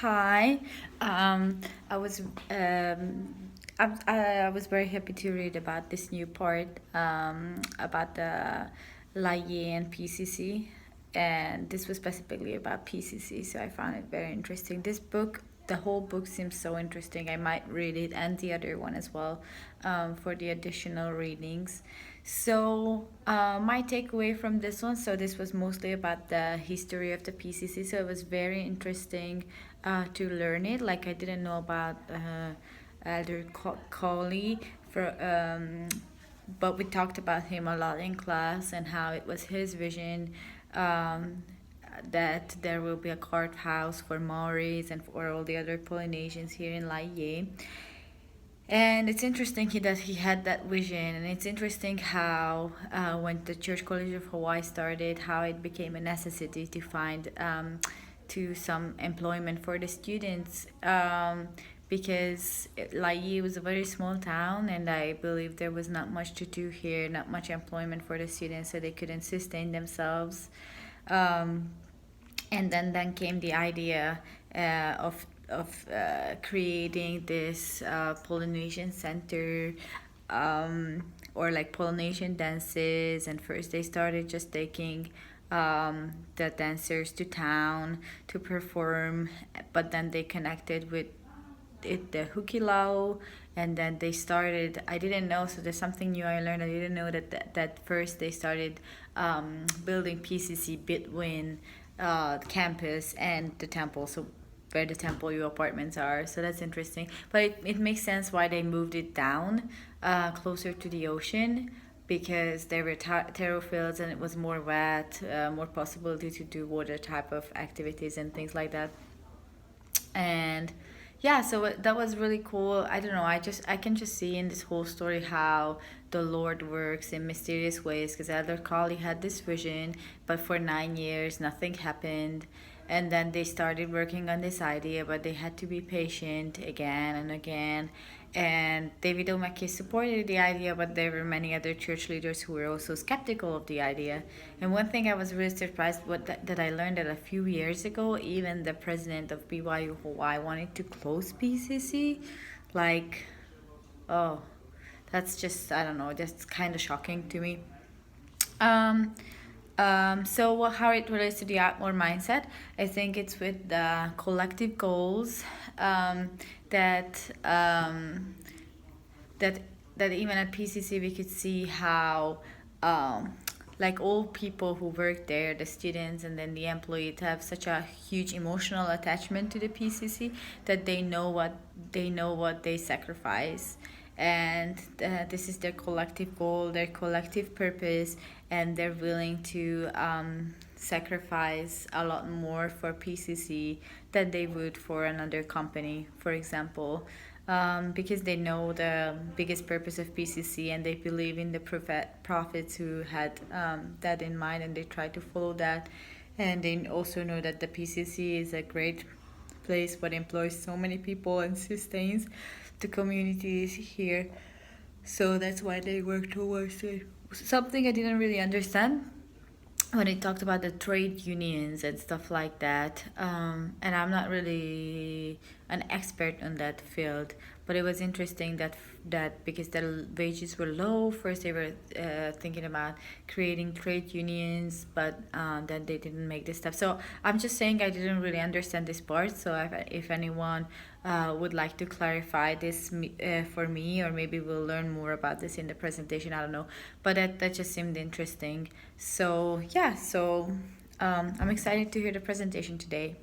Hi. Um, I was I was very happy to read about this new part about the LIE and PCC, and this was specifically about PCC. So I found it very interesting. This book, the whole book seems so interesting. I might read it and the other one as well, for the additional readings. So my takeaway from this one, so this was mostly about the history of the PCC. So it was very interesting to learn it. Like I didn't know about Elder Coley for but we talked about him a lot in class and how it was his vision um, that there will be a courthouse for Maoris and for all the other Polynesians here in Laie. And it's interesting that he had that vision, and it's interesting how when the Church College of Hawaii started, how it became a necessity to find to some employment for the students, because Laie was a very small town, and I believe there was not much to do here, not much employment for the students, so they couldn't sustain themselves. Um, and then came the idea of creating this Polynesian center, or like Polynesian dances. And first they started just taking the dancers to town to perform, but then they connected with the Hukilau, and then they started. I didn't know, so there's something new I learned. I didn't know that first they started building PCC between campus and the temple. So where the temple you apartments are. So that's interesting. But it makes sense why they moved it down closer to the ocean, because there were taro fields and it was more wet, more possibility to do water type of activities and things like that. And yeah, so that was really cool. I don't know, I can just see in this whole story how the Lord works in mysterious ways, because Elder Collie had this vision, but for 9 years nothing happened. And then they started working on this idea, but they had to be patient again and again. And David O'Mackey supported the idea, but there were many other church leaders who were also skeptical of the idea. And one thing I was really surprised that I learned that a few years ago, even the president of BYU Hawaii wanted to close PCC. Like, oh, that's just, I don't know, just kind of shocking to me. Um, how it relates to the Atmore mindset, I think it's with the collective goals, um, that that that even at PCC we could see how um, like all people who work there, the students and then the employees, have such a huge emotional attachment to the PCC, that they know what they sacrifice, and this is their collective goal, their collective purpose, and they're willing to sacrifice a lot more for PCC than they would for another company, for example, because they know the biggest purpose of PCC, and they believe in the prophets who had that in mind, and they try to follow that. And they also know that the PCC is a great place what employs so many people and sustains the communities here. So that's why they work towards it. Something I didn't really understand when it talked about the trade unions and stuff like that, and I'm not really an expert on that field, but it was interesting that because the wages were low, first they were thinking about creating trade unions, but then they didn't make this stuff. So I'm just saying I didn't really understand this part. So if anyone would like to clarify this for me, or maybe we'll learn more about this in the presentation, I don't know, but that just seemed interesting. So yeah, so I'm excited to hear the presentation today.